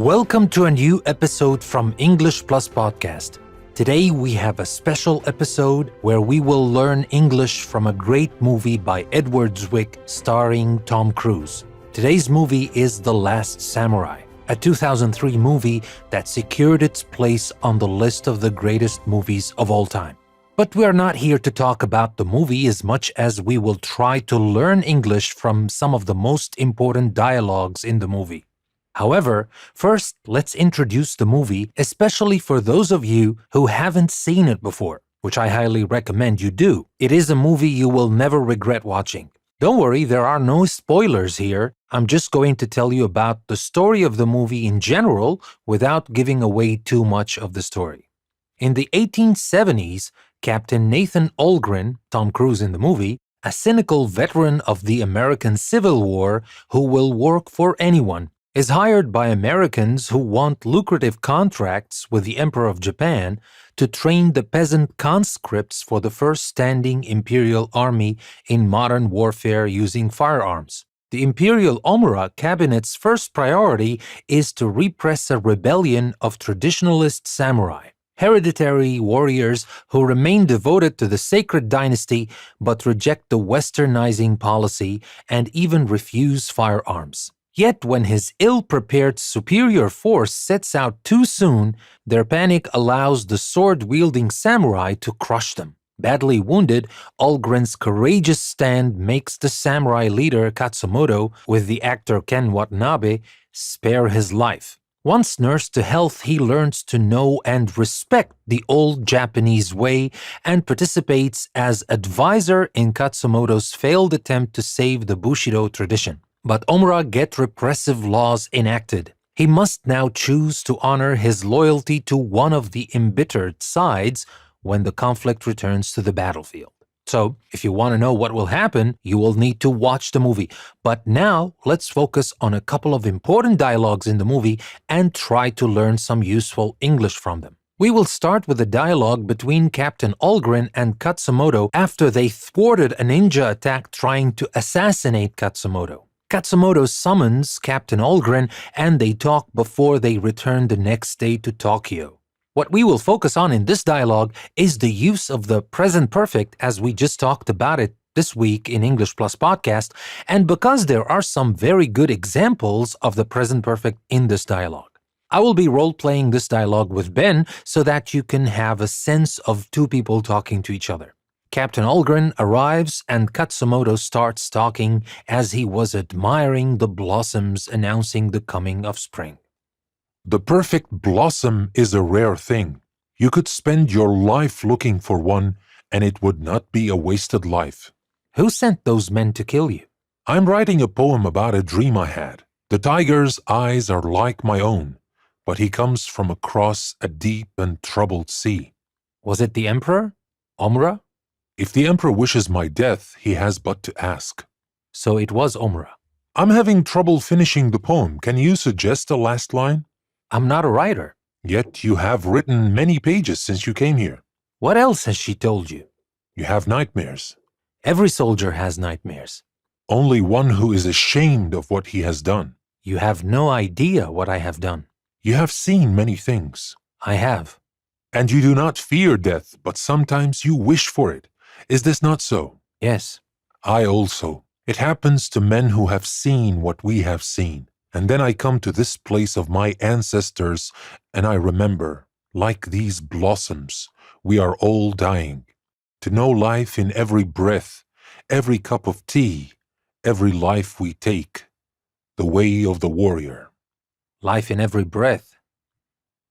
Welcome to a new episode from English Plus Podcast. Today we have a special episode where we will learn English from a great movie by Edward Zwick starring Tom Cruise. Today's movie is The Last Samurai, a 2003 movie that secured its place on the list of the greatest movies of all time. But we are not here to talk about the movie as much as we will try to learn English from some of the most important dialogues in the movie. However, first, let's introduce the movie, especially for those of you who haven't seen it before, which I highly recommend you do. It is a movie you will never regret watching. Don't worry, there are no spoilers here. I'm just going to tell you about the story of the movie in general without giving away too much of the story. In the 1870s, Captain Nathan Algren, Tom Cruise in the movie, a cynical veteran of the American Civil War who will work for anyone, is hired by Americans who want lucrative contracts with the Emperor of Japan to train the peasant conscripts for the first standing imperial army in modern warfare using firearms. The Imperial Omura cabinet's first priority is to repress a rebellion of traditionalist samurai, hereditary warriors who remain devoted to the sacred dynasty but reject the westernizing policy and even refuse firearms. Yet when his ill-prepared superior force sets out too soon, their panic allows the sword-wielding samurai to crush them. Badly wounded, Algren's courageous stand makes the samurai leader Katsumoto, with the actor Ken Watanabe, spare his life. Once nursed to health, he learns to know and respect the old Japanese way and participates as advisor in Katsumoto's failed attempt to save the Bushido tradition. But Omura get repressive laws enacted. He must now choose to honor his loyalty to one of the embittered sides when the conflict returns to the battlefield. So, if you want to know what will happen, you will need to watch the movie. But now, let's focus on a couple of important dialogues in the movie and try to learn some useful English from them. We will start with a dialogue between Captain Algren and Katsumoto after they thwarted a ninja attack trying to assassinate Katsumoto. Katsumoto summons Captain Algren and they talk before they return the next day to Tokyo. What we will focus on in this dialogue is the use of the present perfect as we just talked about it this week in English Plus Podcast, and because there are some very good examples of the present perfect in this dialogue. I will be role-playing this dialogue with Ben so that you can have a sense of two people talking to each other. Captain Algren arrives and Katsumoto starts talking as he was admiring the blossoms announcing the coming of spring. The perfect blossom is a rare thing. You could spend your life looking for one, and it would not be a wasted life. Who sent those men to kill you? I'm writing a poem about a dream I had. The tiger's eyes are like my own, but he comes from across a deep and troubled sea. Was it the Emperor? Omura? If the Emperor wishes my death, he has but to ask. So it was Omura. I'm having trouble finishing the poem. Can you suggest a last line? I'm not a writer. Yet you have written many pages since you came here. What else has she told you? You have nightmares. Every soldier has nightmares. Only one who is ashamed of what he has done. You have no idea what I have done. You have seen many things. I have. And you do not fear death, but sometimes you wish for it. Is this not so? Yes. I also. It happens to men who have seen what we have seen. And then I come to this place of my ancestors, and I remember, like these blossoms, we are all dying. To know life in every breath, every cup of tea, every life we take, the way of the warrior. Life in every breath.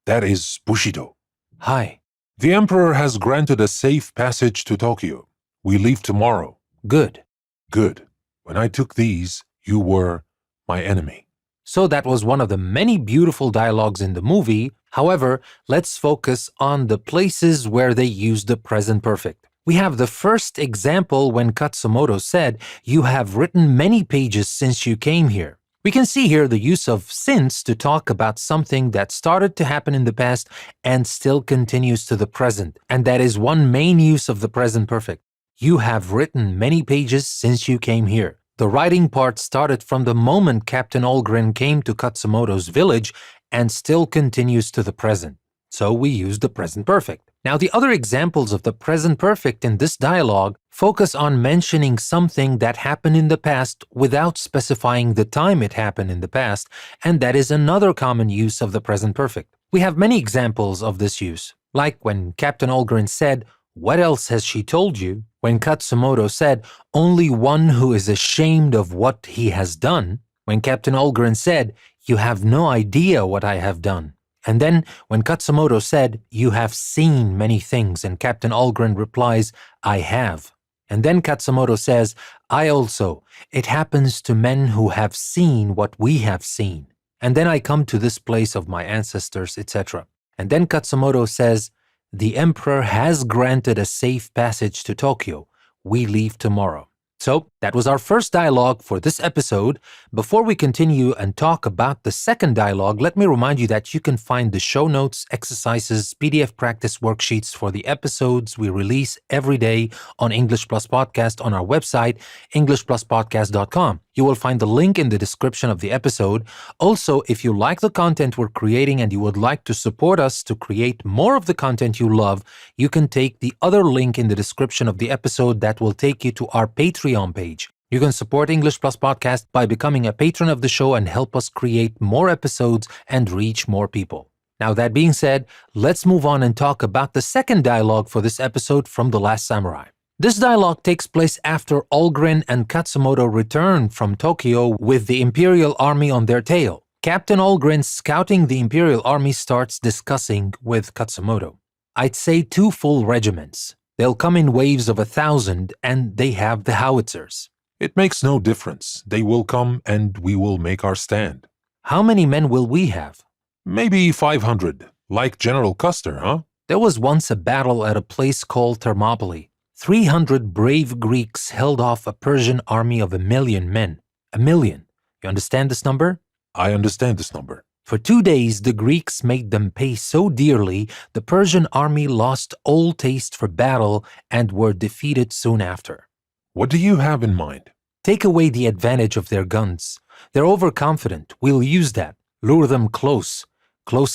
That is Bushido. Hi. The Emperor has granted a safe passage to Tokyo. We leave tomorrow. Good. Good. When I took these, you were my enemy. So that was one of the many beautiful dialogues in the movie. However, let's focus on the places where they use the present perfect. We have the first example when Katsumoto said, "You have written many pages since you came here." We can see here the use of since to talk about something that started to happen in the past and still continues to the present, and that is one main use of the present perfect. You have written many pages since you came here. The writing part started from the moment Captain Olgren came to Katsumoto's village and still continues to the present. So we use the present perfect. Now, the other examples of the present perfect in this dialogue focus on mentioning something that happened in the past without specifying the time it happened in the past, and that is another common use of the present perfect. We have many examples of this use, like when Captain Olgren said, "What else has she told you?" When Katsumoto said, "Only one who is ashamed of what he has done." When Captain Olgren said, "You have no idea what I have done." And then when Katsumoto said, "You have seen many things," and Captain Olgren replies, "I have." And then Katsumoto says, "I also. It happens to men who have seen what we have seen. And then I come to this place of my ancestors," etc. And then Katsumoto says, "The emperor has granted a safe passage to Tokyo. We leave tomorrow." So that was our first dialogue for this episode. Before we continue and talk about the second dialogue, let me remind you that you can find the show notes, exercises, PDF practice worksheets for the episodes we release every day on English Plus Podcast on our website, englishpluspodcast.com. You will find the link in the description of the episode. Also, if you like the content we're creating and you would like to support us to create more of the content you love, you can take the other link in the description of the episode that will take you to our Patreon page. You can support English Plus Podcast by becoming a patron of the show and help us create more episodes and reach more people. Now, that being said, let's move on and talk about the second dialogue for this episode from The Last Samurai. This dialogue takes place after Olgren and Katsumoto return from Tokyo with the Imperial Army on their tail. Captain Olgren, scouting the Imperial Army, starts discussing with Katsumoto. "I'd say 2 full regiments. They'll come in waves of 1,000 and they have the howitzers." It makes no difference. They will come and we will make our stand. "How many men will we have?" Maybe 500, like General Custer, huh? "There was once a battle at a place called Thermopylae. 300 brave Greeks held off a Persian army of 1,000,000 men. 1,000,000. You understand this number? I understand this number. For 2 days, the Greeks made them pay so dearly, the Persian army lost all taste for battle and were defeated soon after." What do you have in mind? "Take away the advantage of their guns. They're overconfident. We'll use that. Lure them close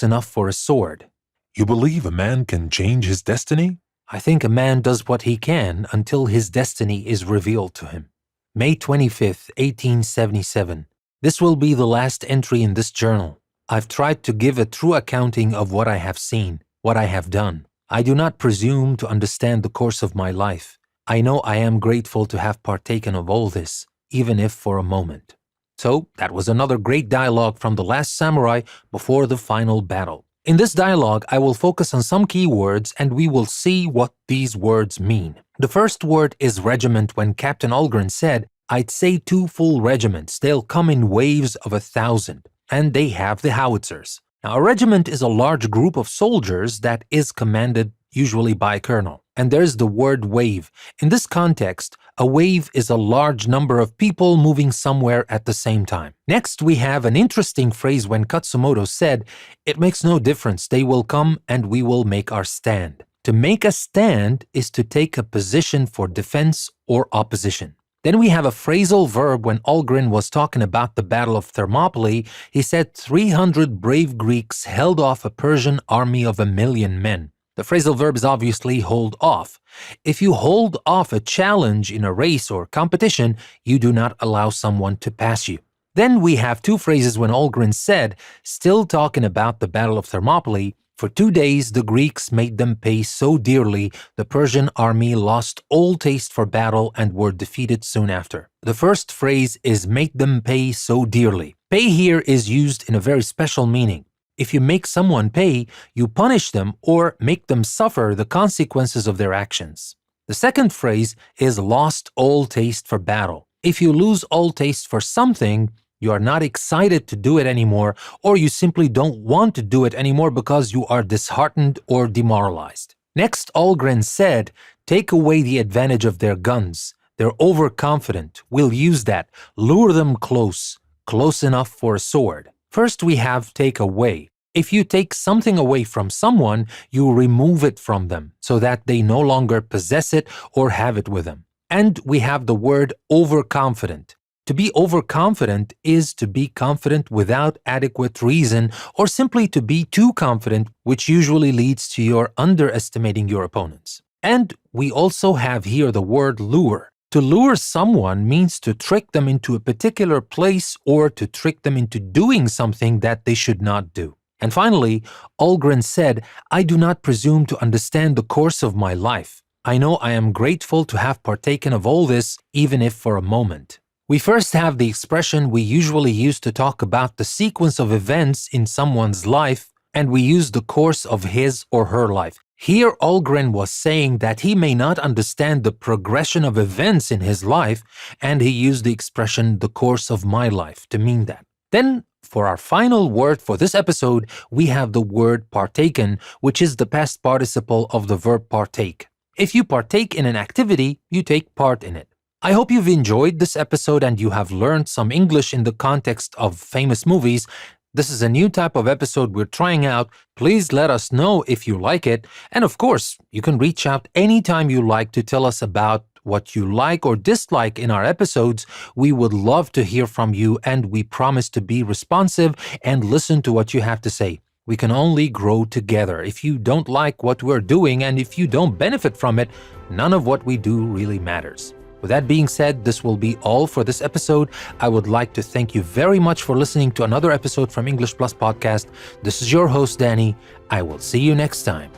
enough for a sword." You believe a man can change his destiny? "I think a man does what he can until his destiny is revealed to him." May 25th, 1877. This will be the last entry in this journal. I've tried to give a true accounting of what I have seen, what I have done. I do not presume to understand the course of my life. I know I am grateful to have partaken of all this, even if for a moment. So that was another great dialogue from The Last Samurai before the final battle. In this dialogue, I will focus on some key words and we will see what these words mean. The first word is regiment. When Captain Olgren said, "I'd say 2 full regiments. They'll come in waves of 1,000. And they have the howitzers." Now, a regiment is a large group of soldiers that is commanded usually by a colonel. And there's the word wave. In this context, a wave is a large number of people moving somewhere at the same time. Next, we have an interesting phrase when Katsumoto said, "It makes no difference. They will come and we will make our stand." To make a stand is to take a position for defense or opposition. Then we have a phrasal verb. When Olgren was talking about the Battle of Thermopylae, he said 300 brave Greeks held off a Persian army of 1,000,000 men. The phrasal verb is obviously hold off. If you hold off a challenge in a race or competition, you do not allow someone to pass you. Then we have 2 phrases when Olgren said, still talking about the Battle of Thermopylae, "For 2 days the Greeks made them pay so dearly, the Persian army lost all taste for battle and were defeated soon after." The first phrase is "made them pay so dearly." Pay here is used in a very special meaning. If you make someone pay, you punish them or make them suffer the consequences of their actions. The second phrase is lost all taste for battle. If you lose all taste for something, you are not excited to do it anymore, or you simply don't want to do it anymore because you are disheartened or demoralized. Next, Olgren said, "Take away the advantage of their guns. They're overconfident. We'll use that. Lure them close enough for a sword." First, we have take away. If you take something away from someone, you remove it from them so that they no longer possess it or have it with them. And we have the word overconfident. To be overconfident is to be confident without adequate reason or simply to be too confident, which usually leads to your underestimating your opponents. And we also have here the word lure. To lure someone means to trick them into a particular place or to trick them into doing something that they should not do. And finally, Algren said, "I do not presume to understand the course of my life. I know I am grateful to have partaken of all this, even if for a moment." We first have the expression we usually use to talk about the sequence of events in someone's life, and we use the course of his or her life. Here, Algren was saying that he may not understand the progression of events in his life, and he used the expression the course of my life to mean that. Then, for our final word for this episode, we have the word partaken, which is the past participle of the verb partake. If you partake in an activity, you take part in it. I hope you've enjoyed this episode and you have learned some English in the context of famous movies. This is a new type of episode we're trying out. Please let us know if you like it. And of course, you can reach out anytime you like to tell us about what you like or dislike in our episodes. We would love to hear from you, and we promise to be responsive and listen to what you have to say. We can only grow together. If you don't like what we're doing and if you don't benefit from it, none of what we do really matters. With that being said, this will be all for this episode. I would like to thank you very much for listening to another episode from English Plus Podcast. This is your host, Danny. I will see you next time.